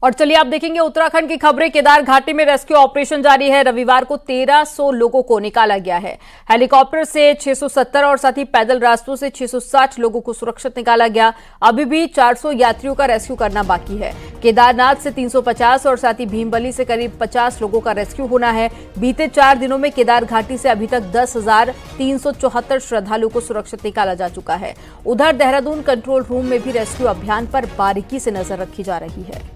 और चलिए आप देखेंगे उत्तराखंड की खबरें। केदार घाटी में रेस्क्यू ऑपरेशन जारी है। रविवार को 1300 लोगों को निकाला गया है। हेलीकॉप्टर से 670 और साथ ही पैदल रास्तों से 660 लोगों को सुरक्षित निकाला गया। अभी भी 400 यात्रियों का रेस्क्यू करना बाकी है। केदारनाथ से 350 और साथ ही भीमबली से करीब 50 लोगों का रेस्क्यू होना है। बीते 4 दिनों में केदार घाटी से अभी तक 10,374 श्रद्धालुओं को सुरक्षित निकाला जा चुका है। उधर देहरादून कंट्रोल रूम में भी रेस्क्यू अभियान पर बारीकी से नजर रखी जा रही है।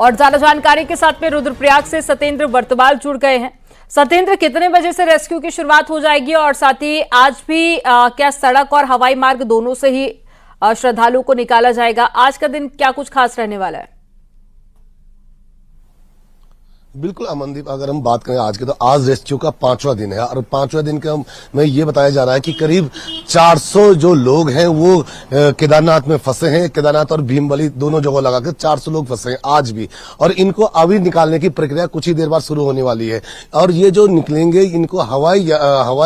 और ज्यादा जानकारी के साथ में रुद्रप्रयाग से सत्येंद्र वर्तवाल जुड़ गए हैं। सत्येंद्र, कितने बजे से रेस्क्यू की शुरुआत हो जाएगी और साथ ही आज भी क्या सड़क और हवाई मार्ग दोनों से ही श्रद्धालुओं को निकाला जाएगा? आज का दिन क्या कुछ खास रहने वाला है? बिल्कुल अमनदीप, अगर हम बात करें आज के, तो आज रेस्क्यू का 5वां दिन है और 5वां दिन का में ये बताया जा रहा है कि करीब 400 जो लोग हैं वो केदारनाथ में फंसे हैं। केदारनाथ और भीमबली दोनों जगह लगाकर 400 लोग फंसे हैं आज भी, और इनको अभी निकालने की प्रक्रिया कुछ ही देर बाद शुरू होने वाली है। और ये जो निकलेंगे इनको हवाई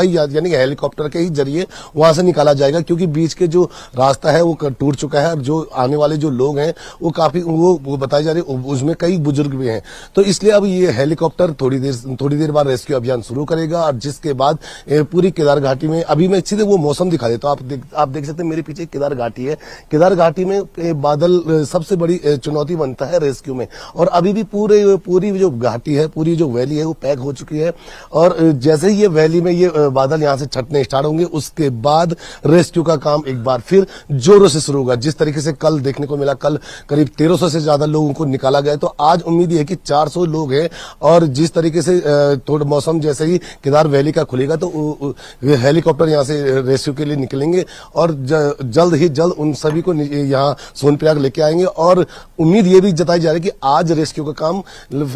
यानी कि हेलीकॉप्टर के ही जरिए वहां से निकाला जाएगा, क्योंकि बीच के जो रास्ता है वो टूट चुका है और जो आने वाले जो लोग हैं वो काफी वो बताई जा रही है, उसमें कई बुजुर्ग भी हैं। तो इसलिए अब ये हेलीकॉप्टर थोड़ी देर बाद रेस्क्यू अभियान शुरू करेगा, और जिसके बाद पूरी केदार घाटी में, अभी मैं सीधे वो मौसम दिखा देता हूं। आप देख सकते हैं मेरे पीछे केदार घाटी है। केदार घाटी में बादल सबसे बड़ी चुनौती बनता है रेस्क्यू में, और अभी भी पूरी जो घाटी है, पूरी जो वैली है वो पैक हो चुकी है। और जैसे ही ये वैली में ये बादल यहां से छटने स्टार्ट होंगे, उसके बाद रेस्क्यू का काम एक बार फिर जोरों से शुरू होगा। जिस तरीके से कल देखने को मिला, कल करीब 1300 से ज्यादा लोगों को निकाला गया, तो आज उम्मीद है कि 400 लोग हैं। और जिस तरीके से थोड़ा मौसम जैसे ही केदार वैली का खुलेगा तो हेलीकॉप्टर यहां से रेस्क्यू के लिए निकलेंगे, और जल्द ही जल्द उन सभी को यहां सोनप्रयाग लेके आएंगे। और उम्मीद ये भी जताई जा रही है कि आज रेस्क्यू का काम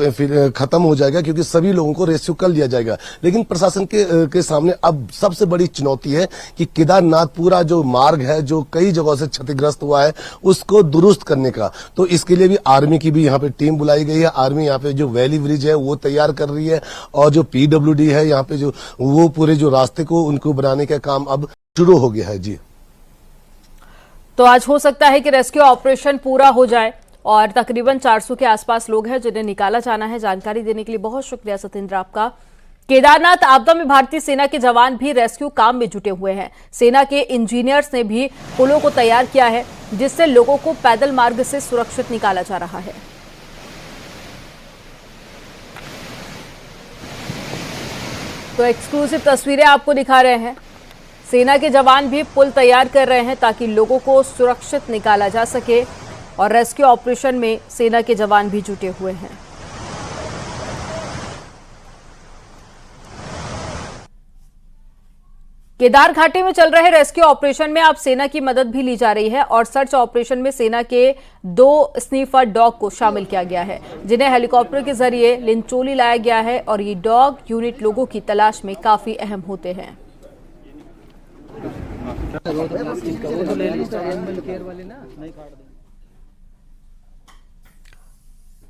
फिर खत्म हो जाएगा, क्योंकि सभी लोगों को रेस्क्यू कर लिया जाएगा। लेकिन प्रशासन के सामने अब सबसे बड़ी चुनौती है कि केदारनाथ पूरा जो मार्ग है, जो कई जगहों से क्षतिग्रस्त हुआ है, उसको दुरुस्त करने का। तो इसके लिए भी आर्मी की भी यहाँ पे टीम बुलाई गई है। आर्मी यहाँ पे जो वैली ब्रिज है वो तैयार कर रही है, और जो पीडब्ल्यूडी है यहाँ पे जो वो पूरे जो रास्ते को उनको बनाने का काम अब शुरू हो गया है। जी, तो आज हो सकता है कि रेस्क्यू ऑपरेशन पूरा हो जाए, और तकरीबन 400 के आसपास लोग हैं जिन्हें निकाला जाना है। जानकारी देने के लिए बहुत शुक्रिया सत्येंद्र आपका। केदारनाथ आपदा में भारतीय सेना के जवान भी रेस्क्यू काम में जुटे हुए हैं। सेना के इंजीनियर्स ने भी पुलों को तैयार किया है, जिससे लोगों को पैदल मार्ग से सुरक्षित निकाला जा रहा है। तो एक्सक्लूसिव तस्वीरें आपको दिखा रहे हैं। सेना के जवान भी पुल तैयार कर रहे हैं ताकि लोगों को सुरक्षित निकाला जा सके, और रेस्क्यू ऑपरेशन में सेना के जवान भी जुटे हुए हैं। केदार घाटी में चल रहे रेस्क्यू ऑपरेशन में अब सेना की मदद भी ली जा रही है, और सर्च ऑपरेशन में सेना के 2 स्नीफर डॉग को शामिल किया गया है, जिन्हें हेलीकॉप्टर के जरिए लिंचोली लाया गया है। और ये डॉग यूनिट लोगों की तलाश में काफी अहम होते हैं।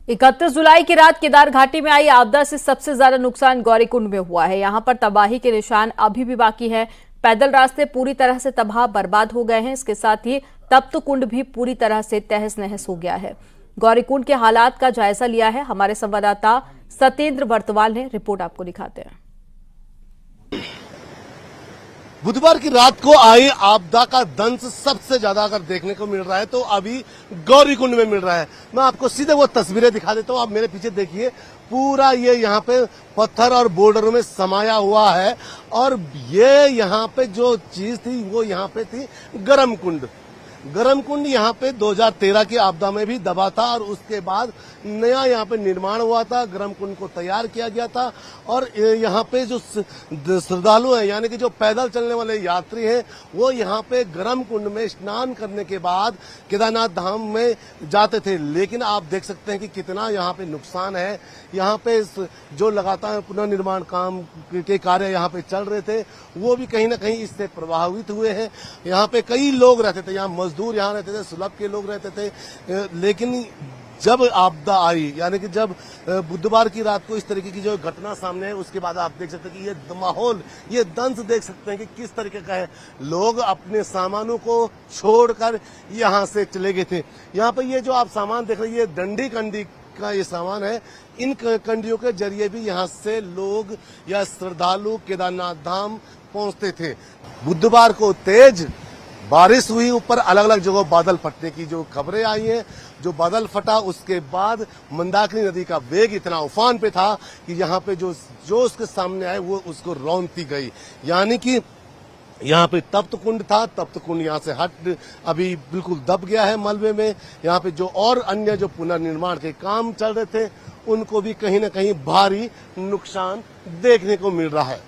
31 जुलाई की रात केदार घाटी में आई आपदा से सबसे ज्यादा नुकसान गौरीकुंड में हुआ है। यहां पर तबाही के निशान अभी भी बाकी है। पैदल रास्ते पूरी तरह से तबाह बर्बाद हो गए हैं। इसके साथ ही तप्त कुंड भी पूरी तरह से तहस नहस हो गया है। गौरीकुंड के हालात का जायजा लिया है हमारे संवाददाता सत्येंद्र वर्तवाल ने। रिपोर्ट आपको दिखाते हैं। बुधवार की रात को आई आपदा का दंश सबसे ज्यादा अगर देखने को मिल रहा है तो अभी गौरीकुंड में मिल रहा है। मैं आपको सीधे वो तस्वीरें दिखा देता हूँ। आप मेरे पीछे देखिए, पूरा ये यहाँ पे पत्थर और बोर्डरों में समाया हुआ है, और ये यहाँ पे जो चीज थी वो यहाँ पे थी गर्म कुंड। गर्म कुंड यहाँ पे 2013 की आपदा में भी दबा था, और उसके बाद नया यहाँ पे निर्माण हुआ था। गर्म कुंड को तैयार किया गया था, और यहाँ पे जो श्रद्धालु हैं, यानी कि जो पैदल चलने वाले यात्री हैं, वो यहाँ पे गर्म कुंड में स्नान करने के बाद केदारनाथ धाम में जाते थे। लेकिन आप देख सकते हैं कि कितना यहाँ पे नुकसान है। यहाँ पे जो लगातार पुनर्निर्माण काम के कार्य यहाँ पे चल रहे थे, वो भी कहीं ना कहीं इससे प्रभावित हुए हैं। यहाँ पे कई लोग रहते थे, यहाँ मजदूर यहाँ रहते थे, सुलभ के लोग रहते थे, लेकिन जब आपदा आई, यानी कि जब बुधवार की रात को इस तरीके की जो घटना सामने है, उसके बाद आप देख सकते हैं कि ये माहौल, ये दंश देख सकते हैं कि किस तरीके का है। लोग अपने सामानों को छोड़कर यहाँ से चले गए थे। यहाँ पर ये जो आप सामान देख रहे हैं, ये डंडी कंडी का ये सामान है। इन कंडियों के जरिए भी यहाँ से लोग या श्रद्धालु केदारनाथ धाम पहुंचते थे। बुधवार को तेज बारिश हुई, ऊपर अलग अलग जगहों बादल फटने की जो खबरें आई हैं। जो बादल फटा उसके बाद मंदाकिनी नदी का वेग इतना उफान पे था कि यहाँ पे जो उसके सामने आए वो उसको रौंदती गई। यानी कि यहाँ पे तप्त कुंड था, तप्त कुंड यहाँ से हट अभी बिल्कुल दब गया है मलबे में। यहाँ पे जो और अन्य जो पुनर्निर्माण के काम चल रहे थे उनको भी कहीं न कहीं भारी नुकसान देखने को मिल रहा है।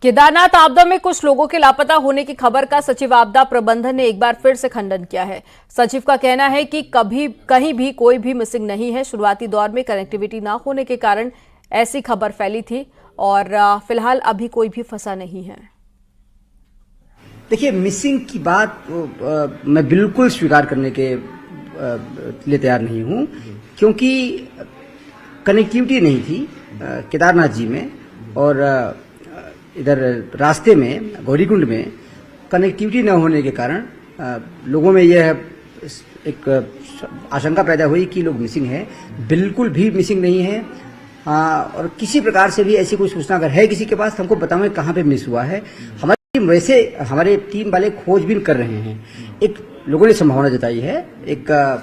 केदारनाथ आपदा में कुछ लोगों के लापता होने की खबर का सचिव आपदा प्रबंधन ने एक बार फिर से खंडन किया है। सचिव का कहना है कि कहीं भी कोई भी मिसिंग नहीं है। शुरुआती दौर में कनेक्टिविटी न होने के कारण ऐसी खबर फैली थी और फिलहाल अभी कोई भी फंसा नहीं है। देखिए, मिसिंग की बात मैं बिल्कुल स्वीकार करने के लिए तैयार नहीं हूं, क्योंकि कनेक्टिविटी नहीं थी केदारनाथ जी में, और इधर रास्ते में गौरीकुंड में कनेक्टिविटी न होने के कारण लोगों में यह एक आशंका पैदा हुई कि लोग मिसिंग है। बिल्कुल भी मिसिंग नहीं है। और किसी प्रकार से भी ऐसी कोई सूचना अगर है किसी के पास, हमको बताओ कहाँ पे मिस हुआ है। हमारे टीम वाले खोजबीन कर रहे हैं। एक लोगों ने संभावना जताई है, एक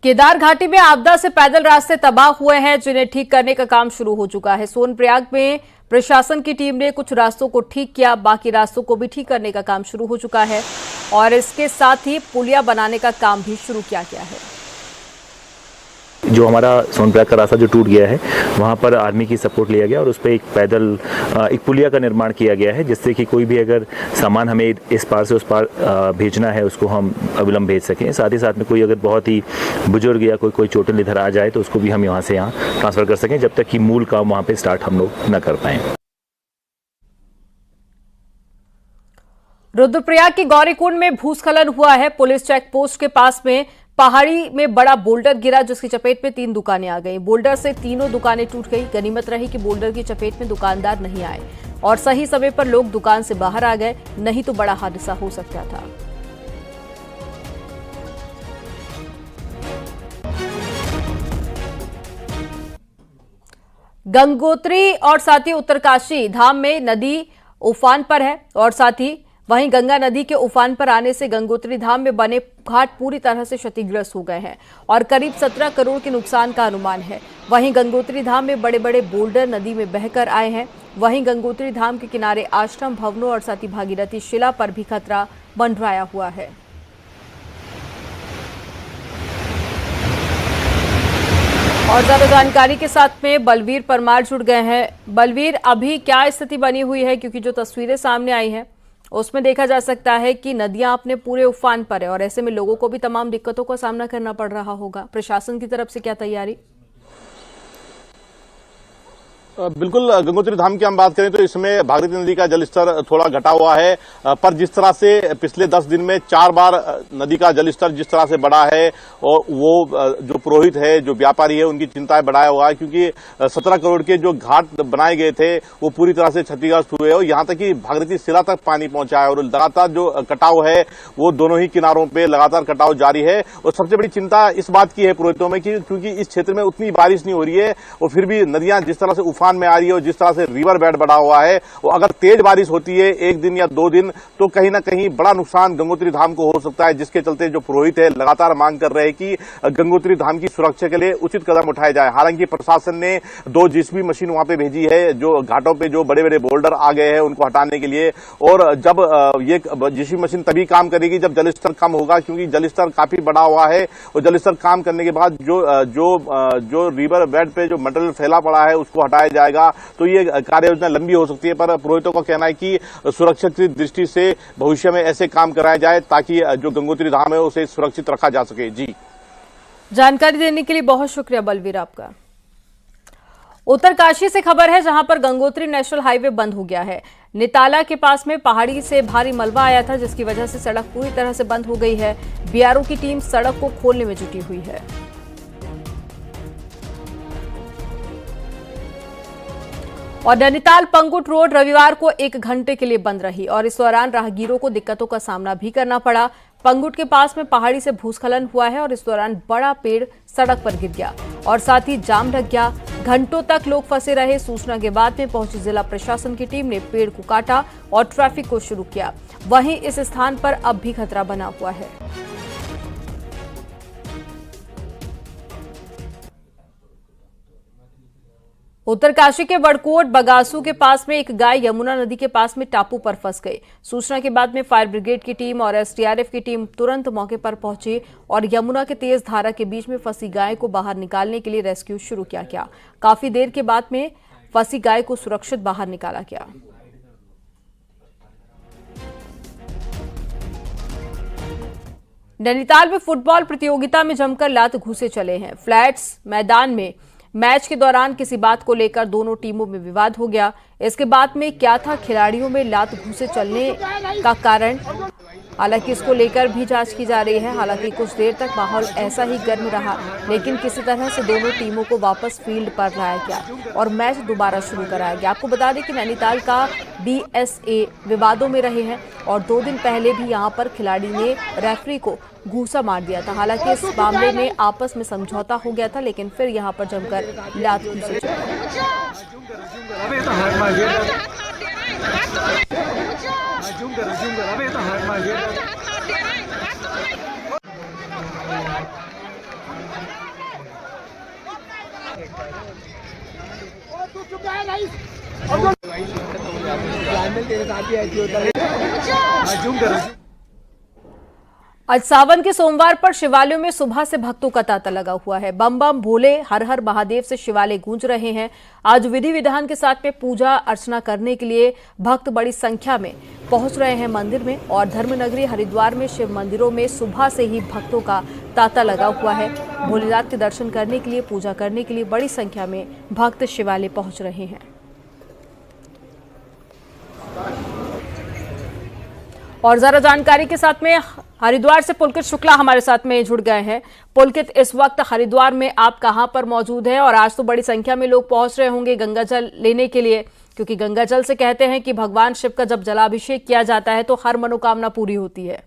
केदार घाटी में आपदा से पैदल रास्ते तबाह हुए हैं, जिन्हें ठीक करने का काम शुरू हो चुका है। सोनप्रयाग में प्रशासन की टीम ने कुछ रास्तों को ठीक किया, बाकी रास्तों को भी ठीक करने का काम शुरू हो चुका है और इसके साथ ही पुलिया बनाने का काम भी शुरू किया गया है। जो हमारा सोनप्रयाग का रास्ता जो टूट गया है, वहाँ पर आर्मी की सपोर्ट लिया गया और उस पर एक पुलिया का निर्माण किया गया है, जिससे कि कोई भी अगर सामान हमें इस पार से उस पार भेजना है उसको हम अविलंब भेज सकें। साथ ही साथ में कोई अगर बहुत ही बुजुर्ग या कोई चोटिल इधर आ जाए तो उसको भी हम यहाँ से यहाँ ट्रांसफर कर सकें, जब तक कि मूल काम वहाँ पे स्टार्ट हम लोग न कर पाएं। रुद्रप्रयाग की गौरीकुंड में भूस्खलन हुआ है। पुलिस चेक पोस्ट के पास में पहाड़ी में बड़ा बोल्डर गिरा, जिसकी चपेट में 3 दुकानें आ गईं। बोल्डर से तीनों दुकानें टूट गई। गनीमत रही कि बोल्डर की चपेट में दुकानदार नहीं आए और सही समय पर लोग दुकान से बाहर आ गए, नहीं तो बड़ा हादसा हो सकता था। गंगोत्री और साथ ही उत्तरकाशी धाम में नदी उफान पर है और साथ ही वहीं गंगा नदी के उफान पर आने से गंगोत्री धाम में बने घाट पूरी तरह से क्षतिग्रस्त हो गए हैं और करीब 17 करोड़ के नुकसान का अनुमान है। वहीं गंगोत्री धाम में बड़े बड़े बोल्डर नदी में बहकर आए हैं। वहीं गंगोत्री धाम के किनारे आश्रम भवनों और साथ ही भागीरथी शिला पर भी खतरा मंडराया हुआ है। और ज्यादा जानकारी के साथ में बलवीर परमार जुड़ गए हैं। बलवीर, अभी क्या स्थिति बनी हुई है? क्योंकि जो तस्वीरें सामने आई हैं उसमें देखा जा सकता है कि नदियां अपने पूरे उफान पर है और ऐसे में लोगों को भी तमाम दिक्कतों का सामना करना पड़ रहा होगा। प्रशासन की तरफ से क्या तैयारी? बिल्कुल, गंगोत्री धाम की हम बात करें तो इसमें भागीरथी नदी का जलस्तर थोड़ा घटा हुआ है, पर जिस तरह से पिछले 10 दिन में 4 बार नदी का जलस्तर जिस तरह से बढ़ा है, और वो जो पुरोहित है, जो व्यापारी है, उनकी चिंताएं बढ़ाया हुआ है, क्योंकि 17 करोड़ के जो घाट बनाए गए थे वो पूरी तरह से क्षतिग्रस्त हुए और यहाँ तक कि भागीरथी शिला तक पानी पहुंचा है और लगातार जो कटाव है वो दोनों ही किनारों पे लगातार कटाव जारी है। और सबसे बड़ी चिंता इस बात की है पुरोहितों में कि क्योंकि इस क्षेत्र में उतनी बारिश नहीं हो रही है और फिर भी नदियां जिस तरह से में आ रही है और जिस तरह से रिवर बेड बढ़ा हुआ है, वो अगर तेज बारिश होती है 1 दिन या 2 दिन तो कहीं ना कहीं बड़ा नुकसान गंगोत्री धाम को हो सकता है, जिसके चलते जो पुरोहित है लगातार मांग कर रहे हैं कि गंगोत्री धाम की सुरक्षा के लिए उचित कदम उठाए जाए। हालांकि प्रशासन ने 2 जेसीबी मशीन वहां पे भेजी है, जो घाटों पे जो बड़े बड़े बोल्डर आ गए हैं उनको हटाने के लिए, और जब ये जेसीबी मशीन तभी काम करेगी जब जलस्तर कम होगा, क्योंकि जलस्तर काफी बढ़ा हुआ है और जलस्तर काम करने के बाद जो रिवर बेड पे जो मटेरियल फैला पड़ा है उसको हटाया जाएगा। तो ये कार्य योजना लंबी हो सकती है, पर पुरोहितों का कहना है कि सुरक्षा की दृष्टि से भविष्य में ऐसे काम कराए जाए ताकि जो गंगोत्री धाम है उसे सुरक्षित रखा जा सके। जी, जानकारी देने के लिए बहुत शुक्रिया बलवीर आपका। उत्तरकाशी से खबर है, जहां पर गंगोत्री नेशनल हाईवे बंद हो गया है। निताला के पास में पहाड़ी से भारी मलबा आया था, जिसकी वजह से सड़क पूरी तरह से बंद हो गई है। बीआरओ की टीम सड़क को खोलने में जुटी हुई है। और नैनीताल पंगुट रोड रविवार को 1 घंटे के लिए बंद रही और इस दौरान राहगीरों को दिक्कतों का सामना भी करना पड़ा। पंगुट के पास में पहाड़ी से भूस्खलन हुआ है और इस दौरान बड़ा पेड़ सड़क पर गिर गया और साथ ही जाम लग गया। घंटों तक लोग फंसे रहे। सूचना के बाद में पहुंची जिला प्रशासन की टीम ने पेड़ को काटा और ट्रैफिक को शुरू किया। वहीं इस स्थान पर अब भी खतरा बना हुआ है। उत्तरकाशी के वड़कोट बगासू के पास में एक गाय यमुना नदी के पास में टापू पर फंस गई। सूचना के बाद में फायर ब्रिगेड की टीम और एसडीआरएफ की टीम तुरंत मौके पर पहुंची और यमुना के तेज धारा के बीच में फंसी गाय को बाहर निकालने के लिए रेस्क्यू शुरू किया गया। काफी देर के बाद में फंसी गाय को सुरक्षित बाहर निकाला गया। नैनीताल में फुटबॉल प्रतियोगिता में जमकर लात घूसे चले हैं। फ्लैट्स मैदान में मैच के दौरान किसी बात को लेकर दोनों टीमों में विवाद हो गया। इसके बाद में क्या था खिलाड़ियों में लात घूसे चलने का कारण, हालांकि इसको लेकर भी जांच की जा रही है। हालांकि कुछ देर तक माहौल ऐसा ही गर्म रहा, लेकिन किसी तरह से दोनों टीमों को वापस फील्ड पर लाया गया और मैच दोबारा शुरू कराया गया। आपको बता दें कि नैनीताल का बीएसए विवादों में रहे हैं और 2 दिन पहले भी यहां पर खिलाड़ी ने रेफरी को घूसा मार दिया था। हालांकि इस मामले में आपस में समझौता हो गया था, लेकिन फिर यहां पर जमकर लात घूसे चले। आज सावन के सोमवार पर शिवालयों में सुबह से भक्तों का तांता लगा हुआ है। बम बम भोले हर हर महादेव से शिवालय गूंज रहे हैं। आज विधि विधान के साथ में पूजा अर्चना करने के लिए भक्त बड़ी संख्या में पहुंच रहे हैं मंदिर में और धर्मनगरी हरिद्वार में शिव मंदिरों में सुबह से ही भक्तों का तांता लगा हुआ है। भोलेनाथ के दर्शन करने के लिए, पूजा करने के लिए बड़ी संख्या में भक्त शिवालय पहुंच रहे हैं। और ज्यादा जानकारी के साथ में हरिद्वार से पुलकित शुक्ला हमारे साथ में जुड़ गए हैं। पुलकित, इस वक्त हरिद्वार में आप कहां पर मौजूद हैं? और आज तो बड़ी संख्या में लोग पहुंच रहे होंगे गंगा जल लेने के लिए, क्योंकि गंगा जल से कहते हैं कि भगवान शिव का जब जलाभिषेक किया जाता है तो हर मनोकामना पूरी होती है।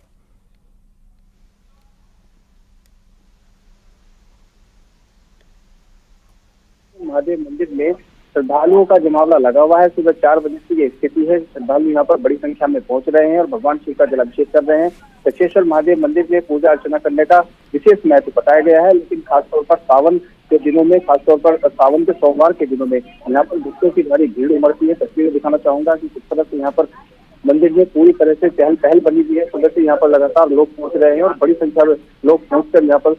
महादेव मंदिर में श्रद्धालुओं का जमावड़ा लगा हुआ है। सुबह 4 बजे की ये स्थिति है। श्रद्धालु यहाँ पर बड़ी संख्या में पहुंच रहे हैं और भगवान शिव का जलाभिषेक कर रहे हैं। दक्षेश्वर महादेव मंदिर में पूजा अर्चना करने का विशेष महत्व बताया गया है, लेकिन खासतौर पर सावन के दिनों में, खासतौर पर सावन के सोमवार के दिनों में यहाँ पर भक्तों की भारी भीड़ उमड़ती है। तस्वीरें दिखाना चाहूंगा कि किस तरह से यहाँ पर मंदिर में पूरी तरह से चहल पहल बनी हुई है। सुबह से यहाँ पर लगातार लोग पहुंच रहे हैं और बड़ी संख्या में लोग पहुंचकर यहाँ पर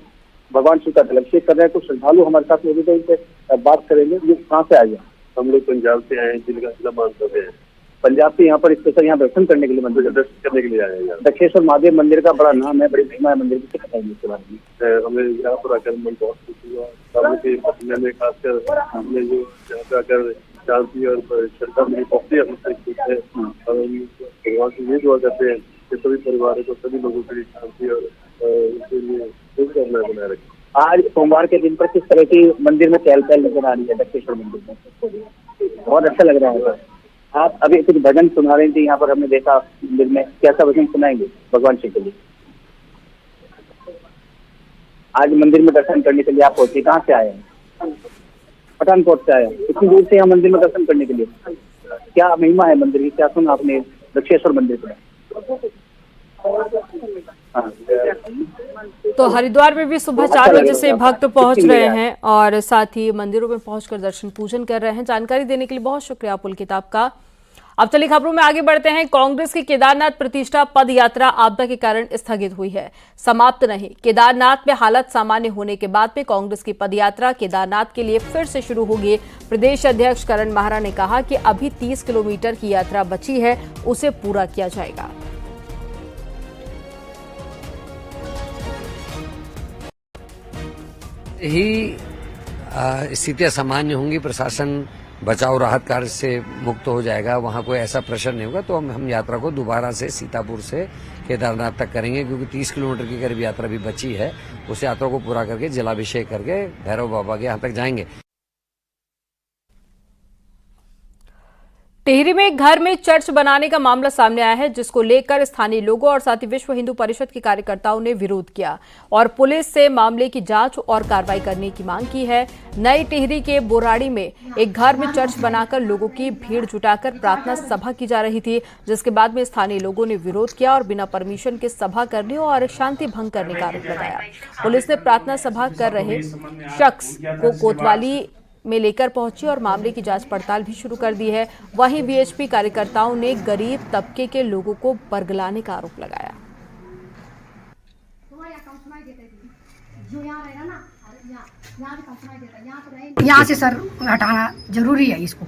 भगवान शिव का जलाभिषेक कर रहे हैं। तो श्रद्धालु हमारे साथ मौजूद है, इनसे बात करेंगे। ये कहाँ से आए? हम लोग पंजाब से आए हैं, जिनका जिला मानसर है। पंजाब से यहाँ पर स्पेशल यहाँ दर्शन करने के लिए, मंदिर दर्शन करने के लिए आए हैं। दक्षेश्वर महादेव मंदिर का बड़ा नाम है, बड़ी महिमा है मंदिर की, बताइए इसके बारे में। हमें यहाँ पर आकर मन बहुत खुशी हुआ। में खासकर हमने जो यहाँ पर आकर शांति और श्रद्धा मिली, बहुत ही हमसे खुश है। और भगवान से ये दुआ करते हैं कि सभी परिवारों को, सभी लोगों के लिए शांति और उसके लिए शुभकामनाएं बनाए रखें। आज सोमवार के दिन पर किस तरह की मंदिर में चहल पहल नजर आ रही है? दक्षेश्वर मंदिर में बहुत अच्छा लग रहा है। आप अभी कुछ भजन सुना रही थी यहाँ पर, हमने देखा मंदिर में, कैसा भजन सुनाएंगे भगवान शिव के लिए? आज मंदिर में दर्शन करने के लिए आप पहुंचे, कहाँ से आए हैं? पठानकोट से आए हैं। इतनी दूर से यहाँ मंदिर में दर्शन करने के लिए, क्या महिमा है मंदिर की, क्या सुना आपने दक्षेश्वर मंदिर पर? तो हरिद्वार में भी सुबह 4 बजे से भक्त पहुंच रहे हैं और साथ ही मंदिरों में पहुंचकर दर्शन पूजन कर रहे हैं। जानकारी देने के लिए बहुत शुक्रिया पुलकित आपका। अब चलिए खबरों में आगे बढ़ते हैं। कांग्रेस की केदारनाथ प्रतिष्ठा पद यात्रा आपदा के कारण स्थगित हुई है, समाप्त नहीं। केदारनाथ में हालत सामान्य होने के बाद में कांग्रेस की पद यात्रा केदारनाथ के लिए फिर से शुरू होगी। प्रदेश अध्यक्ष करण माहरा ने कहा कि अभी 30 किलोमीटर की यात्रा बची है, उसे पूरा किया जाएगा। ही स्थितियां सामान्य होंगी, प्रशासन बचाव राहत कार्य से मुक्त हो जाएगा, वहाँ कोई ऐसा प्रेशर नहीं होगा, तो हम यात्रा को दोबारा से सीतापुर से केदारनाथ तक करेंगे, क्योंकि 30 किलोमीटर की करीब यात्रा भी बची है। उस यात्रा को पूरा करके जलाभिषेक करके भैरव बाबा के यहाँ तक जाएंगे। टिहरी में एक घर में चर्च बनाने का मामला सामने आया है, जिसको लेकर स्थानीय लोगों और साथ ही विश्व हिंदू परिषद के कार्यकर्ताओं ने विरोध किया और पुलिस से मामले की जांच और कार्रवाई करने की मांग की है। नई टिहरी के बोराड़ी में एक घर में चर्च बनाकर लोगों की भीड़ जुटाकर प्रार्थना सभा की जा रही थी, जिसके बाद में स्थानीय लोगों ने विरोध किया और बिना परमिशन के सभा करने और शांति भंग करने का आरोप लगाया। पुलिस ने प्रार्थना सभा कर रहे शख्स को कोतवाली में लेकर पहुंची और मामले की जांच पड़ताल भी शुरू कर दी है। वहीं बीएचपी कार्यकर्ताओं ने गरीब तबके के लोगों को बरगलाने का आरोप लगाया। यहाँ से सर हटाना जरूरी है, इसको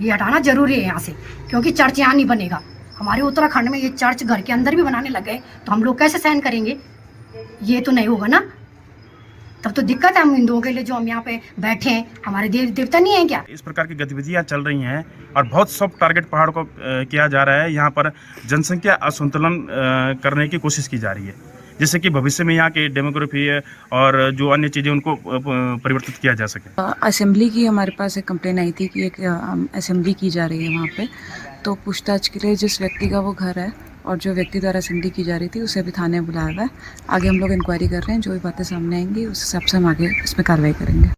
ये हटाना जरूरी है यहाँ से, क्योंकि चर्च यहाँ नहीं बनेगा। हमारे उत्तराखंड में ये चर्च घर के अंदर भी बनाने लगे तो हम लोग कैसे सहन करेंगे? ये तो नहीं होगा ना, तब तो दिक्कत है हम हिंदुओं के लिए जो हम यहाँ पे बैठे हैं। हमारे देव देवता नहीं है क्या? इस प्रकार की गतिविधियां चल रही हैं और बहुत सॉफ्ट टारगेट पहाड़ को किया जा रहा है। यहाँ पर जनसंख्या असंतुलन करने की कोशिश की जा रही है, जिससे कि भविष्य में यहाँ की डेमोग्राफी और जो अन्य चीज़ें उनको परिवर्तित किया जा सके। असेंबली की हमारे पास एक कंप्लेन आई थी कि एक असेंबली की जा रही है वहाँ पे, तो पूछताछ के लिए जिस व्यक्ति का वो घर है और जो व्यक्ति द्वारा असेंबली की जा रही थी उसे भी थाने बुलाया हुआ है। आगे हम लोग इंक्वायरी कर रहे हैं, जो भी बातें सामने आएंगी उस हिसाब से हम आगे इसमें कार्रवाई करेंगे।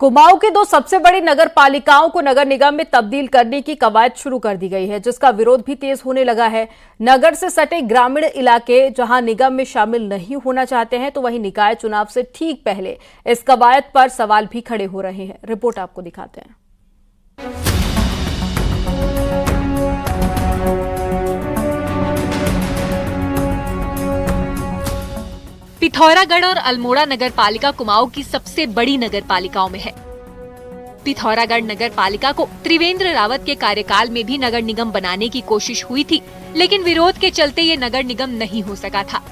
कुमाऊं की 2 सबसे बड़ी नगर पालिकाओं को नगर निगम में तब्दील करने की कवायद शुरू कर दी गई है, जिसका विरोध भी तेज होने लगा है। नगर से सटे ग्रामीण इलाके जहां निगम में शामिल नहीं होना चाहते हैं, तो वहीं निकाय चुनाव से ठीक पहले इस कवायद पर सवाल भी खड़े हो रहे हैं। रिपोर्ट आपको दिखाते हैं। पिथौरागढ़ और अल्मोड़ा नगर पालिका कुमाऊं की सबसे बड़ी नगर पालिकाओं में है। पिथौरागढ़ नगर पालिका को त्रिवेंद्र रावत के कार्यकाल में भी नगर निगम बनाने की कोशिश हुई थी, लेकिन विरोध के चलते ये नगर निगम नहीं हो सका था।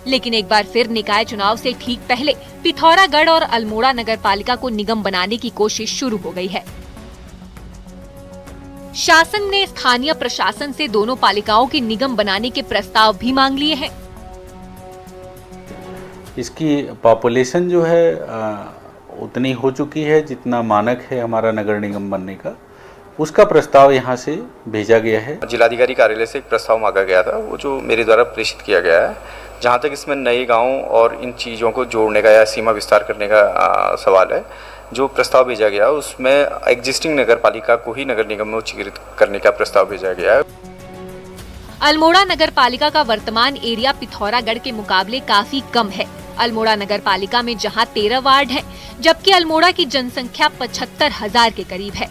लेकिन एक बार फिर निकाय चुनाव से ठीक पहले पिथौरागढ़ और अल्मोड़ा नगर पालिका को निगम बनाने की कोशिश शुरू हो गई है। शासन ने स्थानीय प्रशासन से दोनों पालिकाओं की निगम बनाने के प्रस्ताव भी मांग लिए हैं। इसकी पॉपुलेशन जो है उतनी हो चुकी है जितना मानक है हमारा नगर निगम बनने का, उसका प्रस्ताव यहाँ से भेजा गया है। जिलाधिकारी कार्यालय से एक प्रस्ताव मांगा गया था, वो जो मेरे द्वारा प्रेषित किया गया है। जहाँ तक इसमें नए गाँव और इन चीज़ों को जोड़ने का या सीमा विस्तार करने का सवाल है, जो प्रस्ताव भेजा गया उसमें एग्जिस्टिंग नगर पालिका को ही नगर निगम में उच्चीकृत करने का प्रस्ताव भेजा गया है। अल्मोड़ा नगर पालिका का वर्तमान एरिया पिथौरागढ़ के मुकाबले काफी कम है। अल्मोड़ा नगर पालिका में जहां 13 वार्ड हैं, जबकि अल्मोड़ा की जनसंख्या 75,000 के करीब है।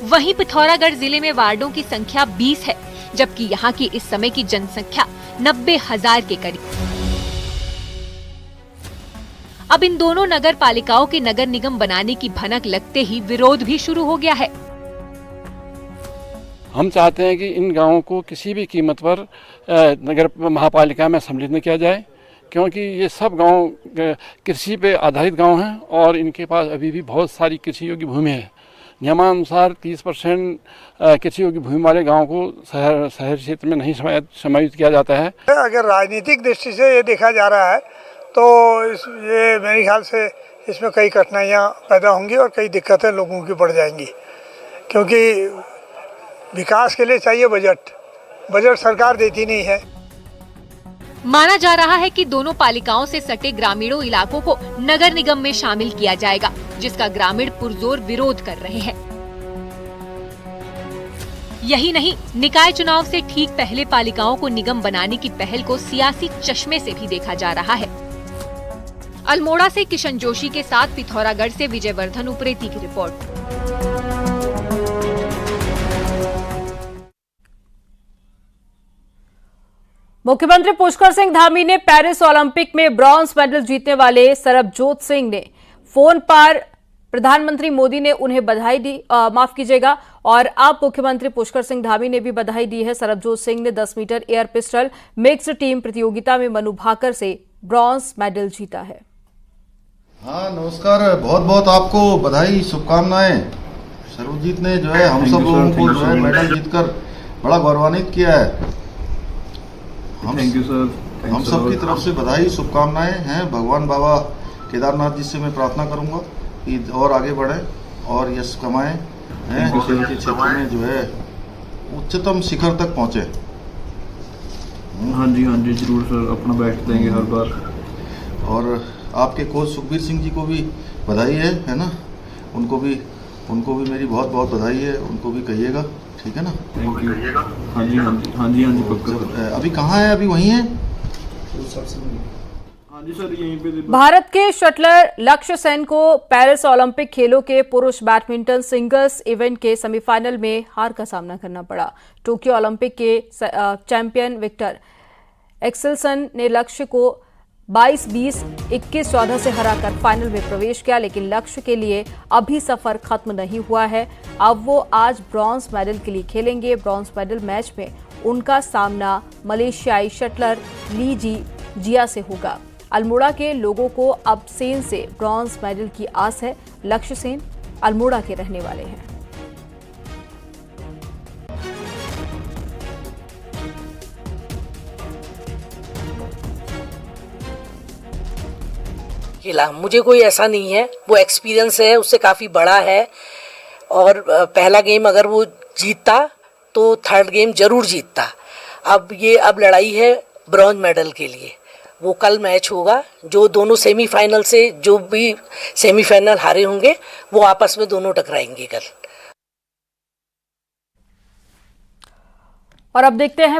वहीं पिथौरागढ़ जिले में वार्डों की संख्या 20 है, जबकि यहां की इस समय की जनसंख्या 90,000 के करीब। अब इन दोनों नगर पालिकाओं के नगर निगम बनाने की भनक लगते ही विरोध भी शुरू हो गया है। हम चाहते हैं कि इन गांवों को किसी भी कीमत पर नगर महापालिका में सम्मिलित न किया जाए, क्योंकि ये सब गांव कृषि पे आधारित गांव हैं और इनके पास अभी भी बहुत सारी कृषि योग्य भूमि है। नियमानुसार 30% कृषि योग्य भूमि वाले गांव को शहर क्षेत्र में नहीं समायोजित किया जाता है। अगर राजनीतिक दृष्टि से ये देखा जा रहा है तो ये मेरे ख्याल से इसमें कई कठिनाइयाँ पैदा होंगी और कई दिक्कतें लोगों की बढ़ जाएंगी, क्योंकि विकास के लिए चाहिए बजट सरकार देती नहीं है। माना जा रहा है कि दोनों पालिकाओं से सटे ग्रामीणों इलाकों को नगर निगम में शामिल किया जाएगा, जिसका ग्रामीण पुरजोर विरोध कर रहे हैं। यही नहीं, निकाय चुनाव से ठीक पहले पालिकाओं को निगम बनाने की पहल को सियासी चश्मे से भी देखा जा रहा है। अल्मोड़ा से किशन जोशी के साथ पिथौरागढ़ से विजयवर्धन उप्रेती की रिपोर्ट। मुख्यमंत्री पुष्कर सिंह धामी ने पेरिस ओलंपिक में ब्रॉन्ज मेडल जीतने वाले सरबजोत सिंह ने फोन पर प्रधानमंत्री मोदी ने उन्हें बधाई दी, माफ कीजिएगा, और अब मुख्यमंत्री पुष्कर सिंह धामी ने भी बधाई दी है। सरबजोत सिंह ने 10 metre air pistol mixed team प्रतियोगिता में मनु भाकर से ब्रॉन्ज मेडल जीता है। हाँ नमस्कार, बहुत बहुत आपको बधाई, शुभकामनाएं। सर्वजीत ने जो है हम सब लोगों को जो है मेडल जीतकर बड़ा गौरवान्वित किया है। Thank you sir. हम सब की तरफ से बधाई, शुभकामनाएं हैं। भगवान बाबा केदारनाथ जी से मैं प्रार्थना करूंगा कि और आगे बढ़े और यश कमाएं, खेल के क्षेत्र में जो है उच्चतम शिखर तक पहुंचे। हाँ जी जरूर सर, अपना बेस्ट देंगे हर बार। और आपके कोच सुखबीर सिंह जी को भी बधाई है ना, उनको भी मेरी बहुत बहुत बधाई है, उनको भी कहिएगा, ठीक है ना। Thank you. हाँ जी पक्का। अभी कहाँ है? अभी वहीं है? हाँ जी सर, यहीं पे। भारत के शटलर लक्ष्य सेन को पेरिस ओलंपिक खेलों के पुरुष बैडमिंटन सिंगल्स इवेंट के सेमीफाइनल में हार का सामना करना पड़ा। टोक्यो ओलंपिक के चैंपियन विक्टर एक्सेल्सन ने लक्ष्य को 22-20, 21-14 से हराकर फाइनल में प्रवेश किया, लेकिन लक्ष्य के लिए अभी सफर खत्म नहीं हुआ है। अब वो आज ब्रॉन्ज मेडल के लिए खेलेंगे। ब्रॉन्ज मेडल मैच में उनका सामना मलेशियाई शटलर ली जिया से होगा। अल्मोड़ा के लोगों को अब सेन से ब्रॉन्ज मेडल की आस है। लक्ष्य सेन अल्मोड़ा के रहने वाले हैं। खेला मुझे कोई ऐसा नहीं है, वो एक्सपीरियंस है उससे काफ़ी बड़ा है। और पहला गेम अगर वो जीतता तो थर्ड गेम जरूर जीतता। अब लड़ाई है ब्रॉन्ज मेडल के लिए। वो कल मैच होगा, जो दोनों सेमीफाइनल से जो भी सेमीफाइनल हारे होंगे वो आपस में दोनों टकराएंगे कल। और अब देखते हैं